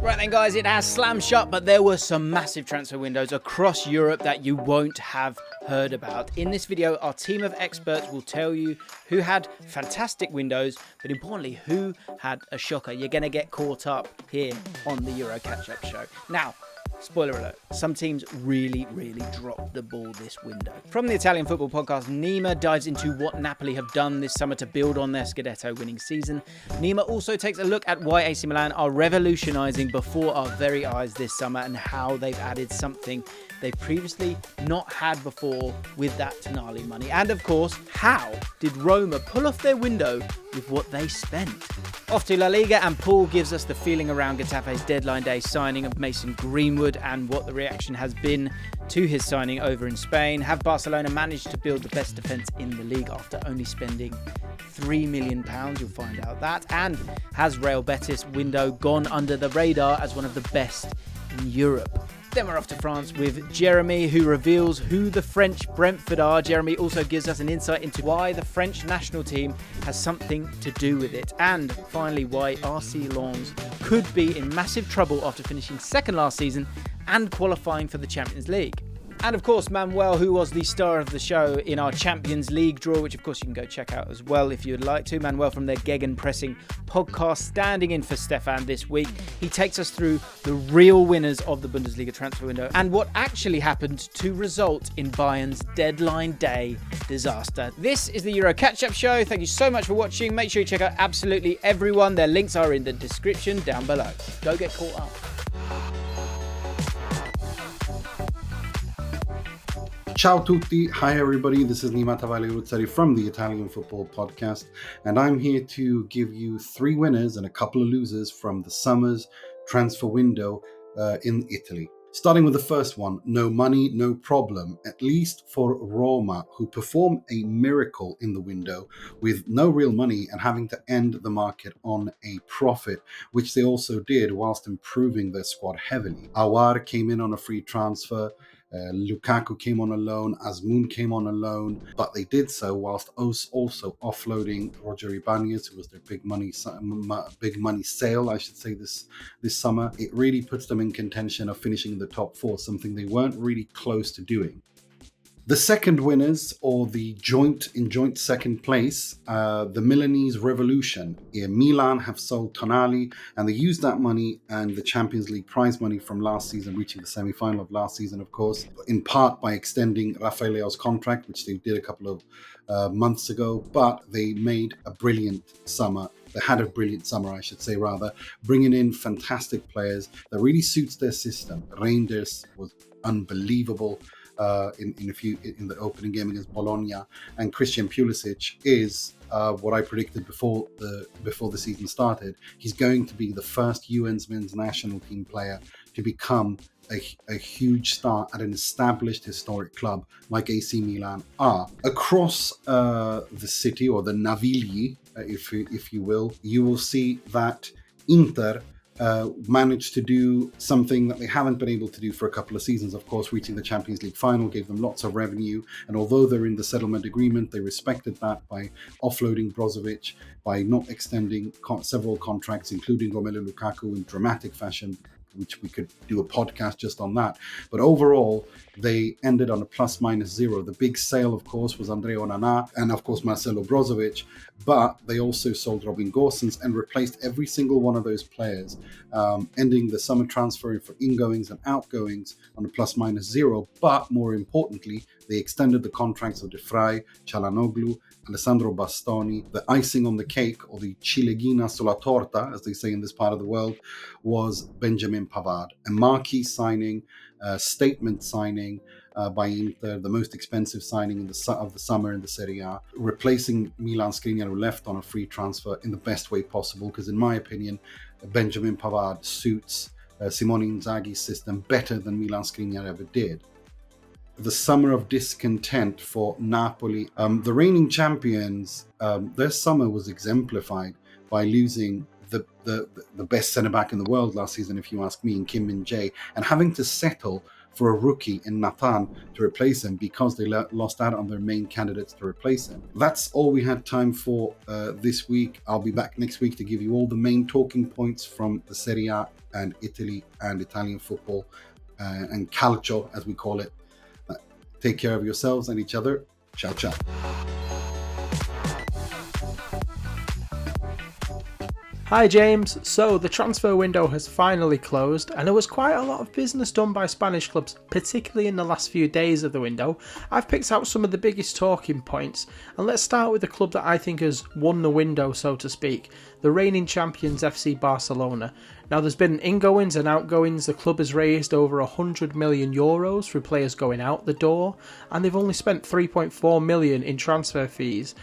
Right then guys, it has slammed shut, but there were some massive transfer windows across Europe that you won't have heard about. In this video, our team of experts will tell you who had fantastic windows, but importantly, who had a shocker. You're going to get caught up here on the Euro-Catchup show. Now, spoiler alert, some teams really dropped the ball this window. From the Italian football podcast, Nima dives into what Napoli have done this summer to build on their Scudetto winning season. Nima also takes a look at why AC Milan are revolutionising before our very eyes this summer and how they've added something they've previously not had before with that Tonali money. And of course, how did Roma pull off their window with what they spent? Off to La Liga, and Paul gives us the feeling around Getafe's deadline day signing of Mason Greenwood and what the reaction has been to his signing over in Spain. Have Barcelona managed to build the best defence in the league after only spending £3 million? You'll find out that. And has Real Betis window gone under the radar as one of the best in Europe? Then we're off to France with Jeremy, who reveals who the French Brentford are. Jeremy also gives us an insight into why the French national team has something to do with it. And finally, why RC Lens could be in massive trouble after finishing second last season and qualifying for the Champions League. And of course, Manuel, who was the star of the show in our Champions League draw, which of course you can go check out as well if you'd like to. Manuel from their Gegenpressing podcast, standing in for Stefan this week. He takes us through the real winners of the Bundesliga transfer window and what actually happened to result in Bayern's deadline day disaster. This is the Euro Catch-Up Show. Thank you so much for watching. Make sure you check out absolutely everyone. Their links are in the description down below. Go get caught up. Ciao tutti, hi everybody, this is Niima from the Italian Football Podcast, and I'm here to give you 3 winners and a couple of losers from the summer's transfer window in Italy. Starting with the first one, no money, no problem, at least for Roma, who performed a miracle in the window with no real money and having to end the market on a profit, which they also did whilst improving their squad heavily. Aouar came in on a free transfer. Lukaku came on a loan, Azmoun came on a loan, but they did so whilst also offloading Roger Ibanez, who was their big money sale, I should say, this summer. It really puts them in contention of finishing in the top 4, something they weren't really close to doing. The second winners, or the joint second place, the Milanese revolution. Milan have sold Tonali, and they used that money and the Champions League prize money from last season, reaching the semi-final of last season, of course, in part by extending Rafael Leao's contract, which they did a couple of months ago, but they made a brilliant summer. They had a brilliant summer, I should say, rather, bringing in fantastic players that really suits their system. Reinders was unbelievable in the opening game against Bologna, and Christian Pulisic is what I predicted before the season started. He's going to be the first UN's men's national team player to become a huge star at an established historic club like AC Milan are. Across the city, or the Navigli, if you will see that Inter managed to do something that they haven't been able to do for a couple of seasons. Of course, reaching the Champions League final gave them lots of revenue, and although they're in the settlement agreement, they respected that by offloading Brozovic, by not extending several contracts, including Romelu Lukaku in dramatic fashion, which we could do a podcast just on that. But overall, they ended on a ±0. The big sale, of course, was Andrea Onana and, of course, Marcelo Brozovic, but they also sold Robin Gosens and replaced every single one of those players, ending the summer transfer for ingoings and outgoings on a ±0. But more importantly, they extended the contracts of De Vrij, Çalhanoğlu, Alessandro Bastoni. The icing on the cake, or the ciliegina sulla torta, as they say in this part of the world, was Benjamin Pavard, a marquee signing, statement signing by Inter, the most expensive signing of the summer in the Serie A, replacing Milan Skriniar, who left on a free transfer, in the best way possible, because in my opinion, Benjamin Pavard suits Simone Inzaghi's system better than Milan Skriniar ever did. The summer of discontent for Napoli. The reigning champions, their summer was exemplified by losing the best centre-back in the world last season, if you ask me, in Kim Min-jae, and having to settle for a rookie in Nathan to replace him because they lost out on their main candidates to replace him. That's all we had time for this week. I'll be back next week to give you all the main talking points from the Serie A and Italy and Italian football and calcio, as we call it. Take care of yourselves and each other. Ciao, ciao. Hi James, so the transfer window has finally closed and there was quite a lot of business done by Spanish clubs, particularly in the last few days of the window. I've picked out some of the biggest talking points, and let's start with the club that I think has won the window, so to speak, the reigning champions FC Barcelona. Now there's been ingoings and outgoings. The club has raised over €100 million through players going out the door, and they've only spent 3.4 million in transfer fees.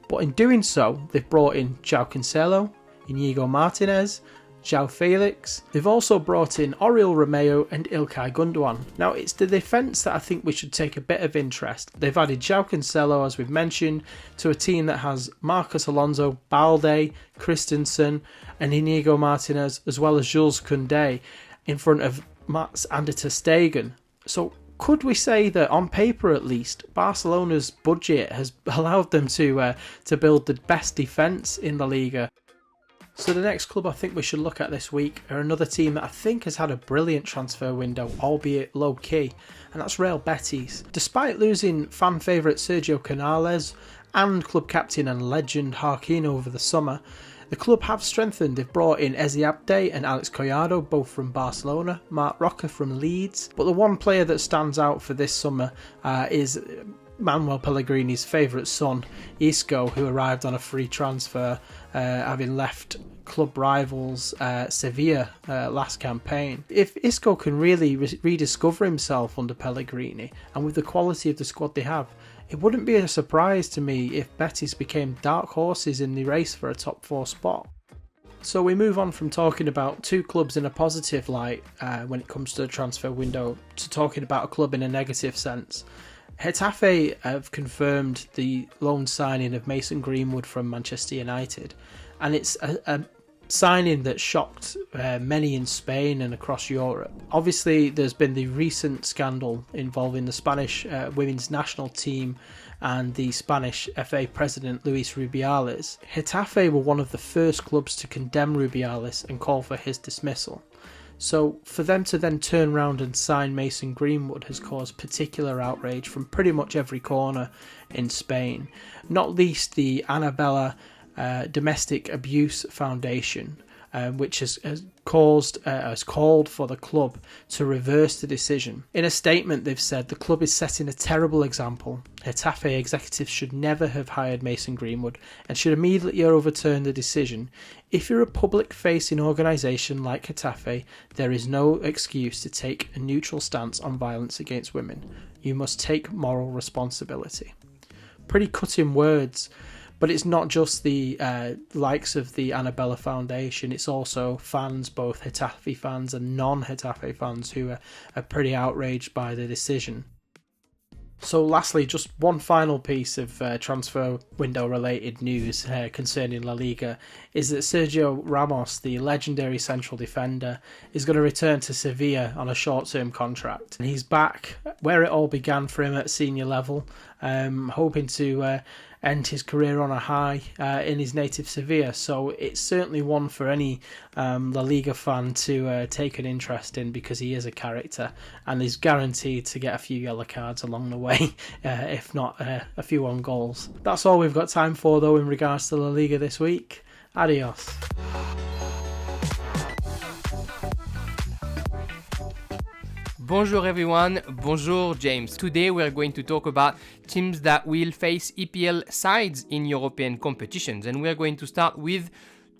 But in doing so, they've brought in João Cancelo, Inigo Martinez, João Felix. They've also brought in Oriol Romeu and Ilkay Gundogan. Now it's the defence that I think we should take a bit of interest. They've added João Cancelo, as we've mentioned, to a team that has Marcos Alonso, Balde, Christensen and Inigo Martinez, as well as Jules Koundé in front of Mats and ter Stegen. So could we say that on paper at least, Barcelona's budget has allowed them to build the best defence in the Liga? So the next club I think we should look at this week are another team that I think has had a brilliant transfer window, albeit low key, and that's Real Betis. Despite losing fan favourite Sergio Canales and club captain and legend Harkin over the summer, the club have strengthened. They've brought in Ezi Abde and Alex Collado, both from Barcelona, Marc Roca from Leeds, but the one player that stands out for this summer is Manuel Pellegrini's favourite son, Isco, who arrived on a free transfer, having left club rivals Sevilla last campaign. If Isco can really rediscover himself under Pellegrini, and with the quality of the squad they have, it wouldn't be a surprise to me if Betis became dark horses in the race for a top 4 spot. So we move on from talking about two clubs in a positive light when it comes to the transfer window to talking about a club in a negative sense. Getafe have confirmed the loan signing of Mason Greenwood from Manchester United, and it's a signing that shocked many in Spain and across Europe. Obviously, there's been the recent scandal involving the Spanish women's national team and the Spanish FA president Luis Rubiales. Getafe were one of the first clubs to condemn Rubiales and call for his dismissal. So for them to then turn around and sign Mason Greenwood has caused particular outrage from pretty much every corner in Spain, not least the Annabella Domestic Abuse Foundation, which has called for the club to reverse the decision. In a statement, they've said the club is setting a terrible example. Getafe executives should never have hired Mason Greenwood and should immediately overturn the decision. If you're a public-facing organisation like Getafe, there is no excuse to take a neutral stance on violence against women. You must take moral responsibility. Pretty cutting words. But it's not just the likes of the Annabella Foundation, it's also fans, both Getafe fans and non-Getafe fans, who are pretty outraged by the decision. So lastly, just one final piece of transfer window related news concerning La Liga is that Sergio Ramos, the legendary central defender, is going to return to Sevilla on a short-term contract. And he's back where it all began for him at senior level, hoping to end his career on a high in his native Sevilla. So it's certainly one for any La Liga fan to take an interest in, because he is a character and is guaranteed to get a few yellow cards along the way, if not a few on goals. That's all we've got time for though in regards to La Liga this week. Adios. Bonjour everyone, bonjour James. Today we are going to talk about teams that will face EPL sides in European competitions, and we are going to start with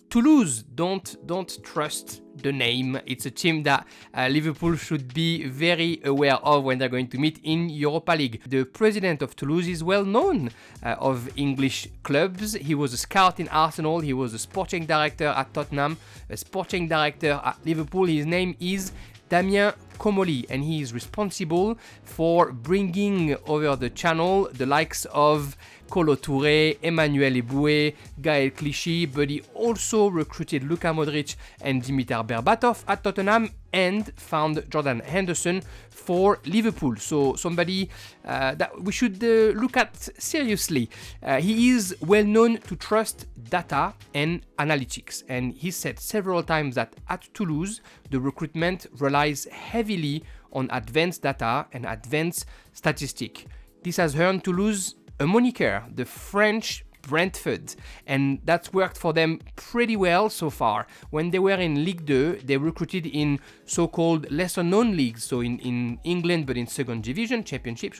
Toulouse. Don't trust the name. It's a team that Liverpool should be very aware of when they're going to meet in Europa League. The president of Toulouse is well known of English clubs. He was a scout in Arsenal, he was a sporting director at Tottenham, a sporting director at Liverpool. His name is Damien Comolli, and he is responsible for bringing over the channel the likes of Kolo Touré, Emmanuel Eboué, Gaël Clichy, but he also recruited Luka Modric and Dimitar Berbatov at Tottenham and found Jordan Henderson for Liverpool. So somebody that we should look at seriously. He is well known to trust data and analytics, and he said several times that at Toulouse, the recruitment relies heavily on advanced data and advanced statistics. This has earned Toulouse a moniker, the French Brentford, and that's worked for them pretty well so far. When they were in Ligue 2, they recruited in so-called lesser-known leagues, so in England, but in second division, championship,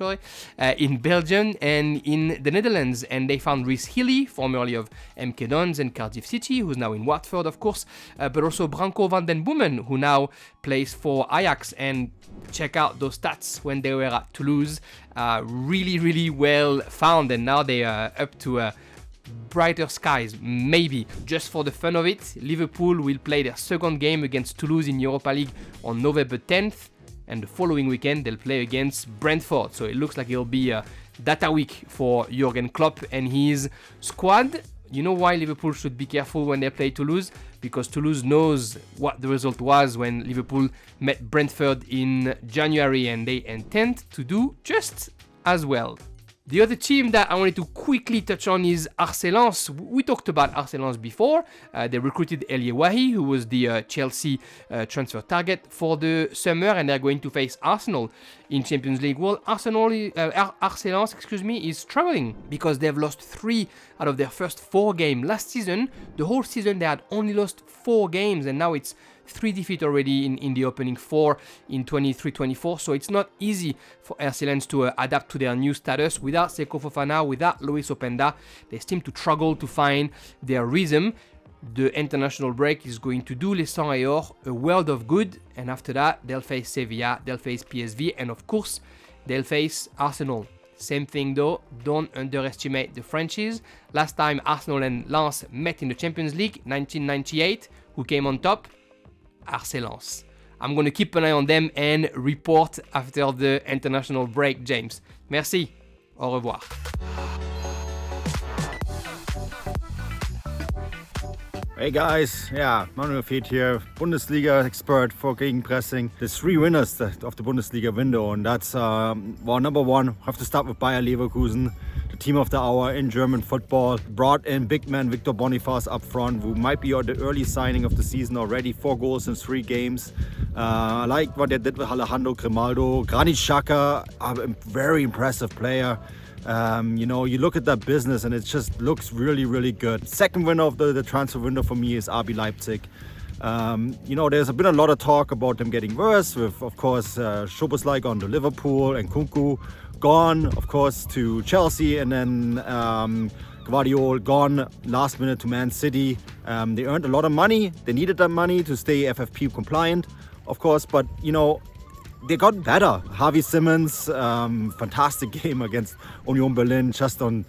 in Belgium and in the Netherlands, and they found Rhys Healey, formerly of MK Dons and Cardiff City, who's now in Watford, of course, but also Branko van den Boomen, who now plays for Ajax, and check out those stats when they were at Toulouse. Really, really well found, and now they are up to brighter skies, maybe. Just for the fun of it, Liverpool will play their second game against Toulouse in Europa League on November 10th, and the following weekend they'll play against Brentford. So it looks like it'll be a data week for Jurgen Klopp and his squad. You know why Liverpool should be careful when they play Toulouse? Because Toulouse knows what the result was when Liverpool met Brentford in January, and they intend to do just as well. The other team that I wanted to quickly touch on is Arcelans. We talked about Arcelans before. They recruited Elie Wahi, who was the Chelsea transfer target for the summer, and they're going to face Arsenal in Champions League. Well, Arcelans, is struggling because they've lost 3 out of their first 4 games. Last season, the whole season, they had only lost 4 games, and now it's 3 defeats already in the opening 4 in 23-24, so it's not easy for Arcelans to adapt to their new status. Without Seko Fofana, without Luis Openda, they seem to struggle to find their rhythm. The international break is going to do Les Sangs et Or a world of good, and after that, they'll face Sevilla, they'll face PSV, and of course, they'll face Arsenal. Same thing though, don't underestimate the Frenchies. Last time Arsenal and Lens met in the Champions League, 1998, who came on top? Arcelans. I'm going to keep an eye on them and report after the international break, James. Merci. Au revoir. Hey guys, Manuel Fied here, Bundesliga expert for gegenpressing. The 3 winners of the Bundesliga window, and that's number 1, have to start with Bayer Leverkusen, the team of the hour in German football. Brought in big man Victor Boniface up front, who might be the early signing of the season already. 4 goals in 3 games. I like what they did with Alejandro Grimaldo. Granit Xhaka, a very impressive player. You look at that business and it just looks really, really good. Second winner of the transfer window for me is RB Leipzig. There's been a lot of talk about them getting worse with, of course, Szoboszlai gone to Liverpool and Kunku gone, of course, to Chelsea, and then Guardiola gone last minute to Man City. They earned a lot of money. They needed that money to stay FFP compliant, of course, but, they got better. Javi Simmons, fantastic game against Union Berlin just on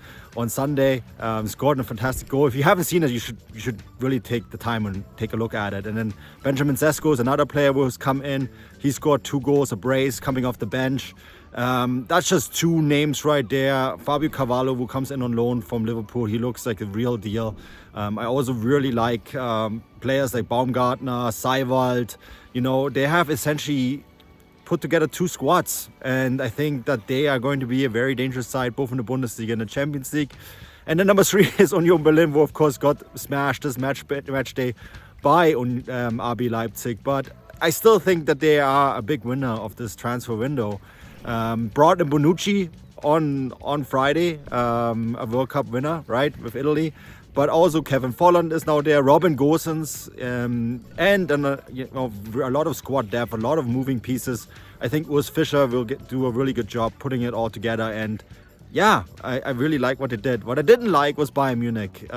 Sunday. Scored a fantastic goal. If you haven't seen it, you should really take the time and take a look at it. And then Benjamin Sesko is another player who's come in. He scored 2 goals, a brace coming off the bench. That's just 2 names right there. Fabio Carvalho, who comes in on loan from Liverpool. He looks like a real deal. I also really like players like Baumgartner, Seiwald. They have essentially put together 2 squads, and I think that they are going to be a very dangerous side both in the Bundesliga and the Champions League. And then number 3 is Union Berlin, who of course got smashed this match day by RB Leipzig, but I still think that they are a big winner of this transfer window. Brought in Bonucci on Friday, a World Cup winner, right, with Italy. But also Kevin Volland is now there, Robin Gosens, and a lot of squad depth, a lot of moving pieces. I think Urs Fischer will do a really good job putting it all together. And I really like what they did. What I didn't like was Bayern Munich.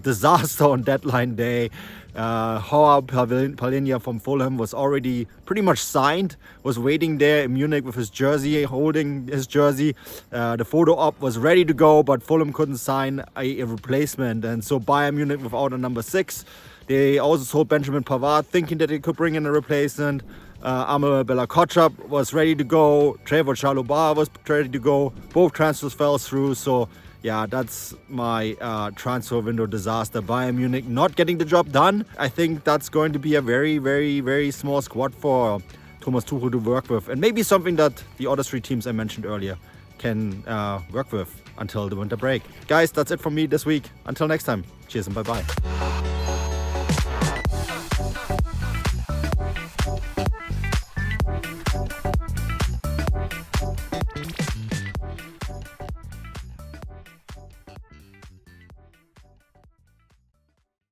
Disaster on deadline day. Joao Palhinha from Fulham was already pretty much signed, was waiting there in Munich with his jersey, holding his jersey. The photo op was ready to go, but Fulham couldn't sign a replacement. And so Bayern Munich without a number 6. They also sold Benjamin Pavard, thinking that they could bring in a replacement. Amel Bella-Kotchap was ready to go. Trevor Chalobah was ready to go. Both transfers fell through. So Yeah, that's my transfer window disaster. Bayern Munich not getting the job done. I think that's going to be a very, very, very small squad for Thomas Tuchel to work with. And maybe something that the other 3 teams I mentioned earlier can work with until the winter break. Guys, that's it from me this week. Until next time. Cheers and bye-bye.